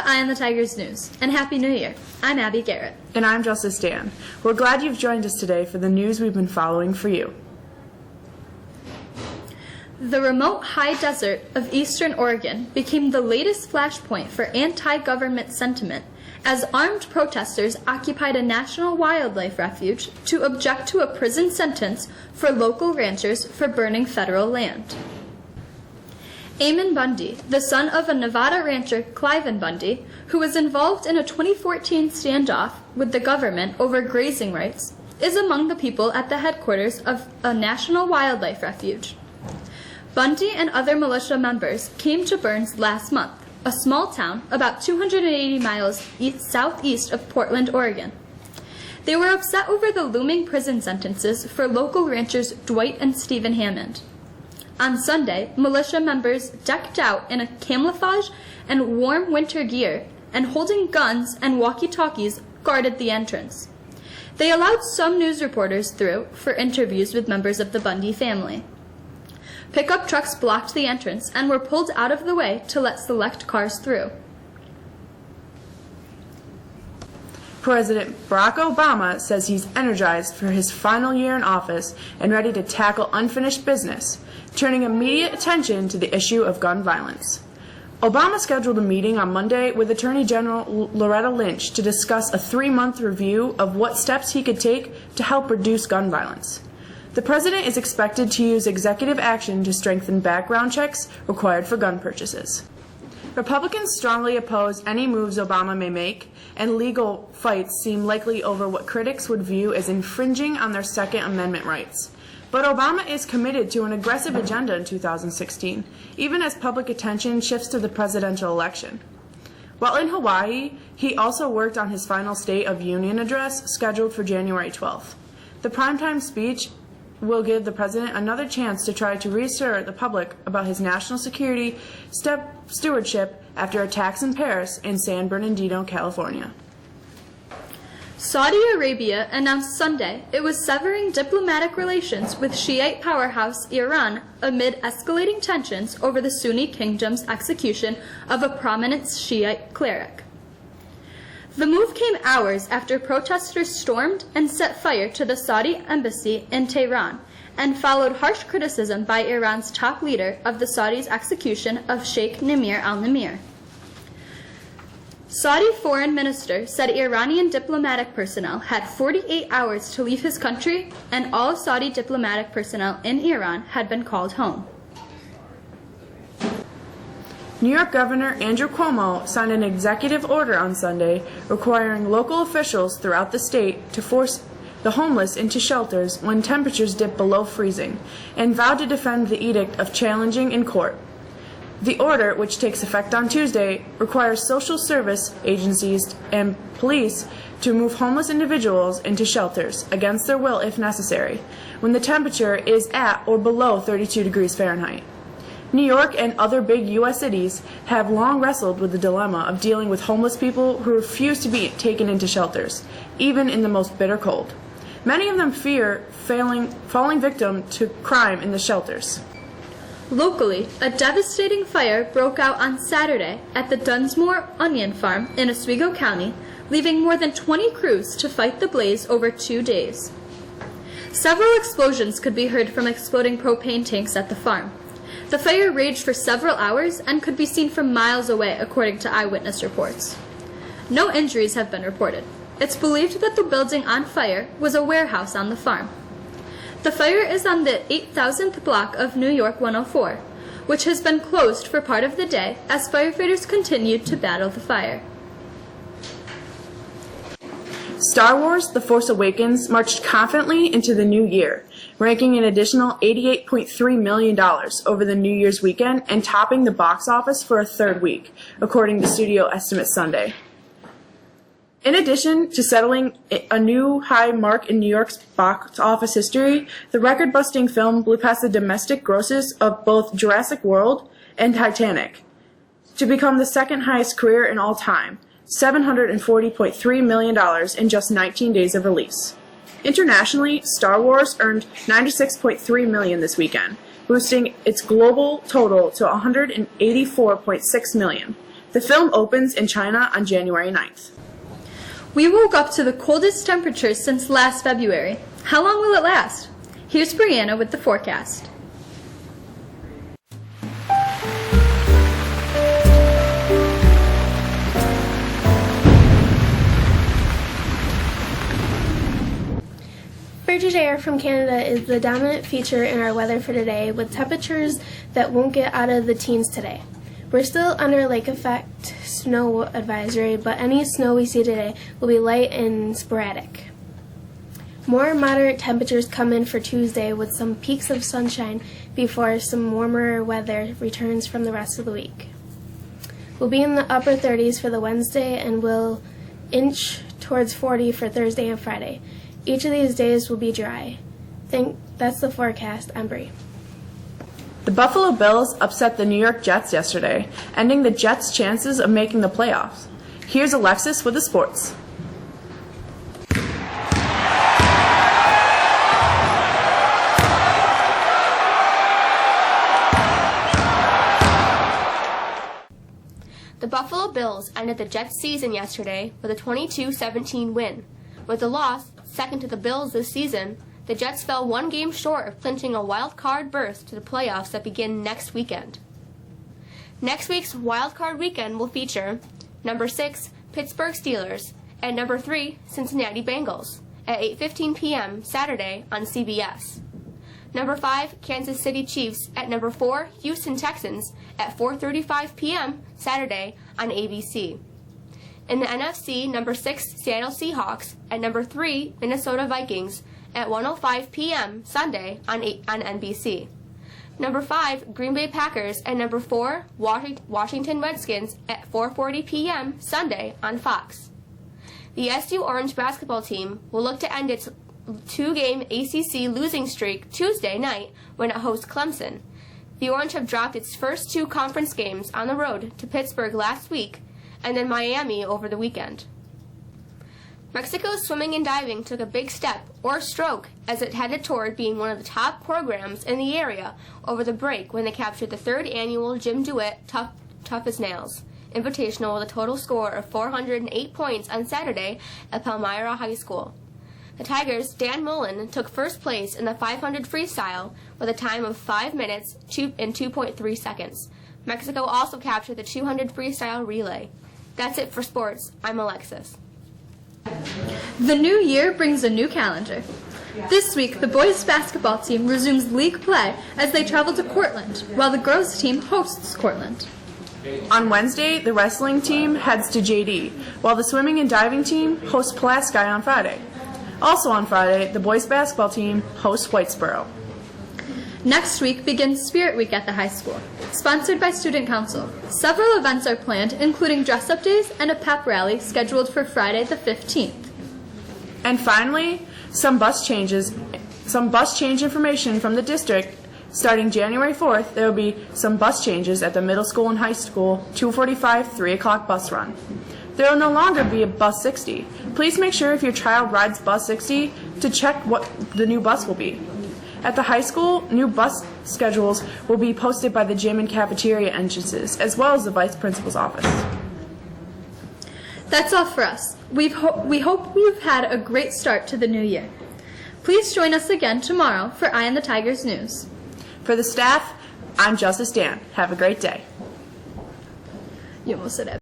to Eye on the Tigers News, and Happy New Year. I'm Abby Garrett. And I'm Justice Dan. We're glad you've joined us today for the news we've been following for you. The remote high desert of eastern Oregon became the latest flashpoint for anti-government sentiment as armed protesters occupied a national wildlife refuge to object to a prison sentence for local ranchers for burning federal land. Ammon Bundy, the son of a Nevada rancher Cliven Bundy, who was involved in a 2014 standoff with the government over grazing rights, is among the people at the headquarters of a national wildlife refuge. Bundy and other militia members came to Burns last month, a small town about 280 miles southeast of Portland, Oregon. They were upset over the looming prison sentences for local ranchers Dwight and Stephen Hammond. On Sunday, militia members decked out in a camouflage and warm winter gear and holding guns and walkie-talkies guarded the entrance. They allowed some news reporters through for interviews with members of the Bundy family. Pickup trucks blocked the entrance and were pulled out of the way to let select cars through. President Barack Obama says he's energized for his final year in office and ready to tackle unfinished business, turning immediate attention to the issue of gun violence. Obama scheduled a meeting on Monday with Attorney General Loretta Lynch to discuss a 3-month review of what steps he could take to help reduce gun violence. The president is expected to use executive action to strengthen background checks required for gun purchases. Republicans strongly oppose any moves Obama may make, and legal fights seem likely over what critics would view as infringing on their Second Amendment rights. But Obama is committed to an aggressive agenda in 2016, even as public attention shifts to the presidential election. While in Hawaii, he also worked on his final State of Union address scheduled for January 12th. The primetime speech will give the president another chance to try to reassure the public about his national security stewardship after attacks in Paris and San Bernardino, California. Saudi Arabia announced Sunday it was severing diplomatic relations with Shiite powerhouse Iran amid escalating tensions over the Sunni kingdom's execution of a prominent Shiite cleric. The move came hours after protesters stormed and set fire to the Saudi embassy in Tehran and followed harsh criticism by Iran's top leader of the Saudis' execution of Sheikh Namir al-Nimr. Saudi foreign minister said Iranian diplomatic personnel had 48 hours to leave his country and all Saudi diplomatic personnel in Iran had been called home. New York Governor Andrew Cuomo signed an executive order on Sunday requiring local officials throughout the state to force the homeless into shelters when temperatures dip below freezing, and vowed to defend the edict of challenging in court. The order, which takes effect on Tuesday, requires social service agencies and police to move homeless individuals into shelters against their will if necessary, when the temperature is at or below 32 degrees Fahrenheit. New York and other big U.S. cities have long wrestled with the dilemma of dealing with homeless people who refuse to be taken into shelters, even in the most bitter cold. Many of them fear falling victim to crime in the shelters. Locally, a devastating fire broke out on Saturday at the Dunsmore Onion Farm in Oswego County, leaving more than 20 crews to fight the blaze over 2 days. Several explosions could be heard from exploding propane tanks at the farm. The fire raged for several hours and could be seen from miles away, according to eyewitness reports. No injuries have been reported. It's believed that the building on fire was a warehouse on the farm. The fire is on the 8,000th block of New York 104, which has been closed for part of the day as firefighters continued to battle the fire. Star Wars: The Force Awakens marched confidently into the new year, ranking an additional $88.3 million over the New Year's weekend and topping the box office for a third week, according to studio estimates Sunday. In addition to settling a new high mark in New York's box office history, the record-busting film blew past the domestic grosses of both Jurassic World and Titanic to become the second highest career in all time, $740.3 million in just 19 days of release. Internationally, Star Wars earned $96.3 million this weekend, boosting its global total to $184.6 million. The film opens in China on January 9th. We woke up to the coldest temperatures since last February. How long will it last? Here's Brianna with the forecast. Frigid air from Canada is the dominant feature in our weather for today, with temperatures that won't get out of the teens today. We're still under lake effect snow advisory, but any snow we see today will be light and sporadic. More moderate temperatures come in for Tuesday with some peaks of sunshine before some warmer weather returns from the rest of the week. We'll be in the upper 30s for the Wednesday and will inch towards 40 for Thursday and Friday. Each of these days will be dry. That's the forecast. I'm Bree. The Buffalo Bills upset the New York Jets yesterday, ending the Jets' chances of making the playoffs. Here's Alexis with the sports. The Buffalo Bills ended the Jets' season yesterday with a 22-17 win. With the loss, second to the Bills this season, the Jets fell one game short of clinching a wild card berth to the playoffs that begin next weekend. Next week's wild card weekend will feature number 6, Pittsburgh Steelers, and number 3, Cincinnati Bengals, at 8:15 p.m. Saturday on CBS. Number 5, Kansas City Chiefs, at number 4, Houston Texans, at 4:35 p.m. Saturday on ABC. In the NFC, number 6, Seattle Seahawks, and number 3, Minnesota Vikings, at 1:05 p.m. Sunday on NBC. Number 5, Green Bay Packers, and number 4, Washington Redskins, at 4:40 p.m. Sunday on Fox. The SU Orange basketball team will look to end its 2-game ACC losing streak Tuesday night when it hosts Clemson. The Orange have dropped its first 2 conference games on the road to Pittsburgh last week and then Miami over the weekend. Mexico's swimming and diving took a big step, or stroke, as it headed toward being one of the top programs in the area over the break when they captured the 3rd annual Jim Dewitt Tough as Nails Invitational with a total score of 408 points on Saturday at Palmyra High School. The Tigers' Dan Mullen took first place in the 500 freestyle with a time of 5 minutes and 2.3 seconds. Mexico also captured the 200 freestyle relay. That's it for sports. I'm Alexis. The new year brings a new calendar. This week, the boys basketball team resumes league play as they travel to Cortland, while the girls team hosts Cortland. On Wednesday, the wrestling team heads to JD, while the swimming and diving team hosts Pulaski on Friday. Also on Friday, the boys basketball team hosts Whitesboro. Next week begins Spirit Week at the high school, sponsored by Student Council. Several events are planned, including dress-up days and a pep rally scheduled for Friday the 15th. And finally, some bus change information from the district. Starting January 4th, there will be some bus changes at the middle school and high school 2:45, 3 o'clock bus run. There will no longer be a bus 60. Please make sure if your child rides bus 60 to check what the new bus will be. At the high school, new bus schedules will be posted by the gym and cafeteria entrances, as well as the vice principal's office. That's all for us. We hope you've had a great start to the new year. Please join us again tomorrow for Eye on the Tigers News. For the staff, I'm Justice Dan. Have a great day. You almost said it.